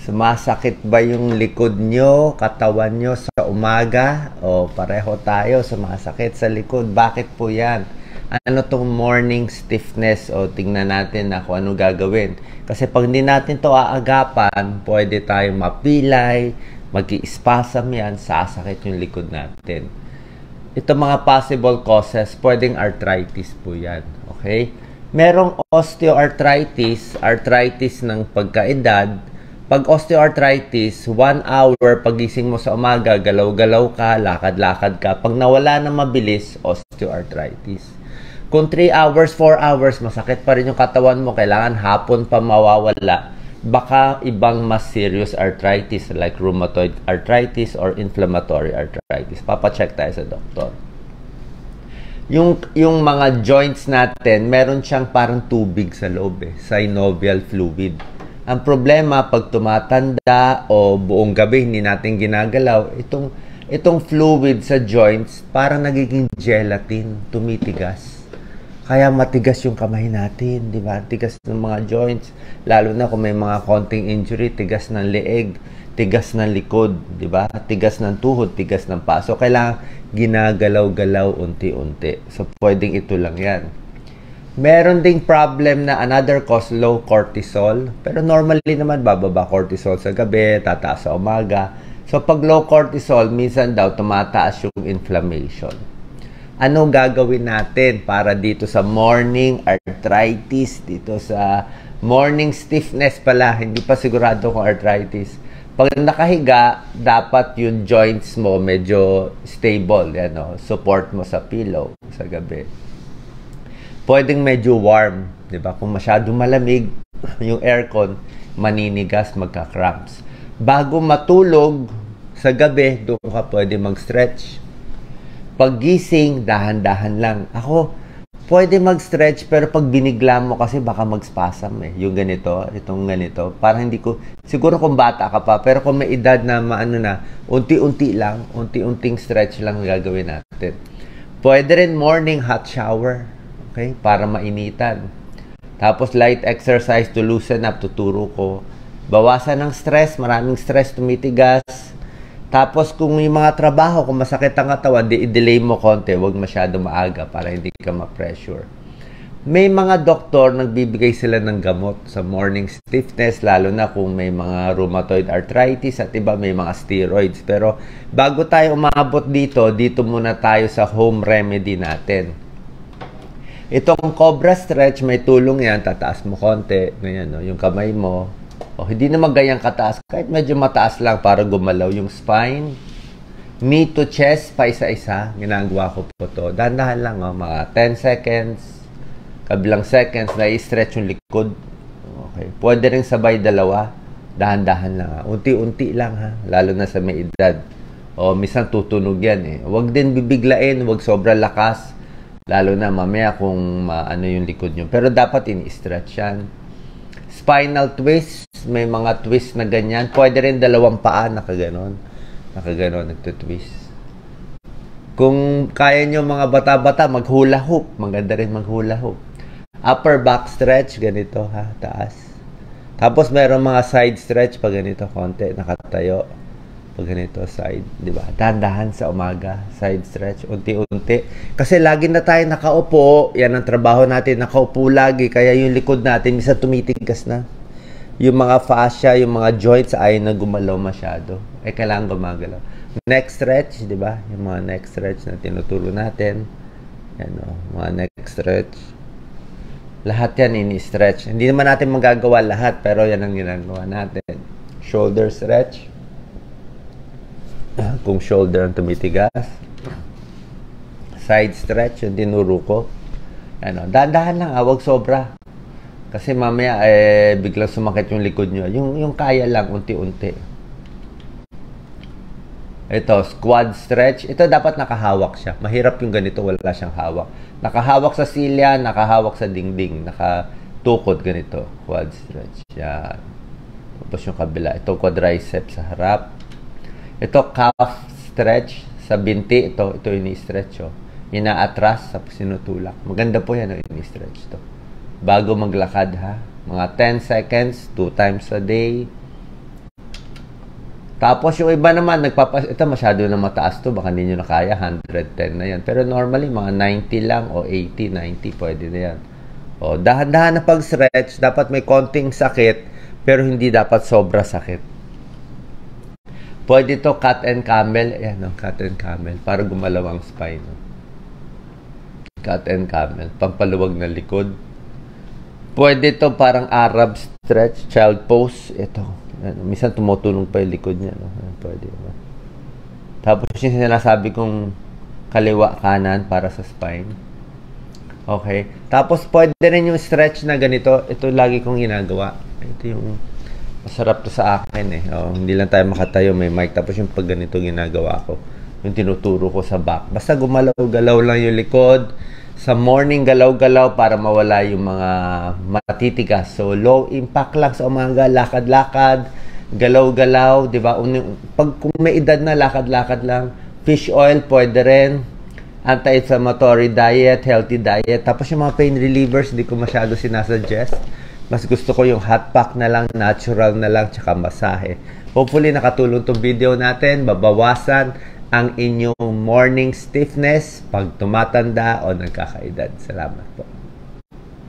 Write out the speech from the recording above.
Sumasakit ba yung likod nyo, katawan nyo sa umaga? O pareho tayo, sumasakit sa likod. Bakit po yan? Ano tong morning stiffness? O tingnan natin na kung ano gagawin. Kasi pag hindi natin to aagapan, pwede tayo mapilay, mag-i-spasm yan, sasakit yung likod natin. Ito mga possible causes, pwedeng arthritis po yan. Okay? Merong osteoarthritis, arthritis ng pagkaedad. Pag osteoarthritis, 1 hour pagising mo sa umaga, galaw-galaw ka, lakad-lakad ka. Pag nawala na mabilis, osteoarthritis. Kung 3 hours, 4 hours, masakit pa rin yung katawan mo, kailangan hapon pa mawawala. Baka ibang mas serious arthritis like rheumatoid arthritis or inflammatory arthritis. Papacheck tayo sa doktor. Yung mga joints natin, meron siyang parang tubig sa loob synovial fluid. Ang problema, pag tumatanda o buong gabi hindi natin ginagalaw, itong fluid sa joints parang nagiging gelatin, tumitigas. Kaya matigas yung kamay natin, di ba? Tigas ng mga joints, lalo na kung may mga konting injury, tigas ng leeg, tigas ng likod, di ba? Tigas ng tuhod, tigas ng paso. Kailangan ginagalaw-galaw unti-unti. So, pwedeng ito lang yan. Meron ding problem na another cause, low cortisol. Pero normally naman, bababa cortisol sa gabi, tataas sa umaga. So, pag low cortisol, minsan daw tumataas yung inflammation. Ano gagawin natin para dito sa morning arthritis, dito sa morning stiffness pala, hindi pa sigurado kung arthritis. Pag nakahiga, dapat yung joints mo medyo stable. Yan, no? Support mo sa pillow sa gabi. Pwedeng medyo warm, di ba? Kung masyadong malamig, yung aircon, maninigas, magka-cramps. Bago matulog sa gabi, doon ka pwede mag-stretch. Paggising, dahan-dahan lang. Ako, pwede mag-stretch, pero pag binigla mo kasi baka mag-spasm yung ganito, itong ganito. Parang hindi ko, siguro kung bata ka pa, pero kung may edad na maano na, unti-unti lang, unti-unting stretch lang gagawin natin. Pwede rin morning hot shower. Okay? Para mainitan. Tapos light exercise to loosen up, tuturo ko. Bawasan ng stress, maraming stress, tumitigas. Tapos kung yung mga trabaho, kung masakit ang katawan, i-delay mo konti, huwag masyado maaga para hindi ka ma-pressure. May mga doktor, nagbibigay sila ng gamot sa morning stiffness, lalo na kung may mga rheumatoid arthritis at iba may mga steroids. Pero bago tayo umabot dito muna tayo sa home remedy natin. Itong cobra stretch, may tulong yan. Tataas mo konti. Ganyan, no? Yung kamay mo. O, hindi naman ganyang kataas. Kahit medyo mataas lang para gumalaw yung spine. Knee to chest, pa isa-isa. Ginagawa ko po to. Dahan-dahan lang, oh, mga 10 seconds. Kabilang seconds, na-stretch yung likod. Okay. Pwede rin sabay dalawa. Dahan-dahan lang. Ha? Unti-unti lang, ha? Lalo na sa may edad. O, minsan tutunog yan, Huwag din bibiglain. Huwag sobrang lakas. Lalo na mamaya kung ano yung likod nyo. Pero dapat ini-stretch yan. Spinal twist. May mga twist na ganyan. Pwede rin dalawang paa nakaganon. Nakaganon, nagtutwist. Kung kaya nyo mga bata-bata, mag-hula hoop. Maganda rin mag-hula hoop. Upper back stretch, ganito ha, taas. Tapos meron mga side stretch pag ganito, konti, nakatayo. Pag ganito, side, di ba? Dahan-dahan sa umaga, side stretch, unti-unti. Kasi lagi na tayo nakaupo, yan ang trabaho natin, nakaupo lagi, kaya yung likod natin, minsan tumitigas na. Yung mga fascia, yung mga joints, ay na gumalaw masyado. Kailangan gumagalaw. Neck stretch, di ba? Yung mga neck stretch na tinuturo natin. Yan o, mga neck stretch. Lahat yan ini-stretch. Hindi naman natin magagawa lahat, pero yan ang ginagawa natin. Shoulder stretch. Kung shoulder ang tumitigas. Side stretch, yung tinuro ko. Ano, dahan-dahan lang, huwag sobra. Kasi mamaya, biglang sumakit yung likod nyo. Yung kaya lang, unti-unti. Ito, squat stretch. Ito dapat nakahawak siya. Mahirap yung ganito, wala siyang hawak. Nakahawak sa silya, nakahawak sa dingding. Nakatukod ganito. Quad stretch. Yan. Tapos yung kabila. Ito, quadriceps sa harap. Ito, calf stretch sa binti. Ito ini-stretch. Ina-atras sa sinutulak. Maganda po yan, ini-stretch to. Bago maglakad, ha? Mga 10 seconds, 2 times a day. Tapos yung iba naman, ito masyado na mataas to, baka hindi nyo na kaya, 110 na yan. Pero normally, mga 90 lang o 80, 90, pwede na yan. O, dahan-dahan na pag-stretch, dapat may konting sakit, pero hindi dapat sobra sakit. Pwede to cat and camel, ayan o, cat and camel, para gumalaw ang spine. Cat and camel, pampaluwag na likod. Pwede to parang Arab stretch, child pose, ito. Minsan tumutulong pa yung likod niya. No? Pwede naman. Tapos yung sinasabi kong kaliwa kanan para sa spine. Okay. Tapos pwede rin yung stretch na ganito. Ito lagi kong ginagawa. Ito yung masarap to sa akin eh. Oh, hindi lang tayo makatayo, may mic. Tapos yung pag ganito ginagawa ko. Yung tinuturo ko sa back. Basta gumalaw-galaw lang yung likod. Sa morning, galaw-galaw para mawala yung mga matitigas. So, low impact lang sa umaga, lakad-lakad, galaw-galaw, di ba? Pag kung may edad na, lakad-lakad lang. Fish oil, pwede rin. Anti-inflammatory diet, healthy diet. Tapos yung mga pain relievers, hindi ko masyado sinasuggest. Mas gusto ko yung hot pack na lang, natural na lang, tsaka masahe. Hopefully, nakatulong tong video natin. Babawasan ang inyong morning stiffness pag tumatanda o nagkakaedad. Salamat po.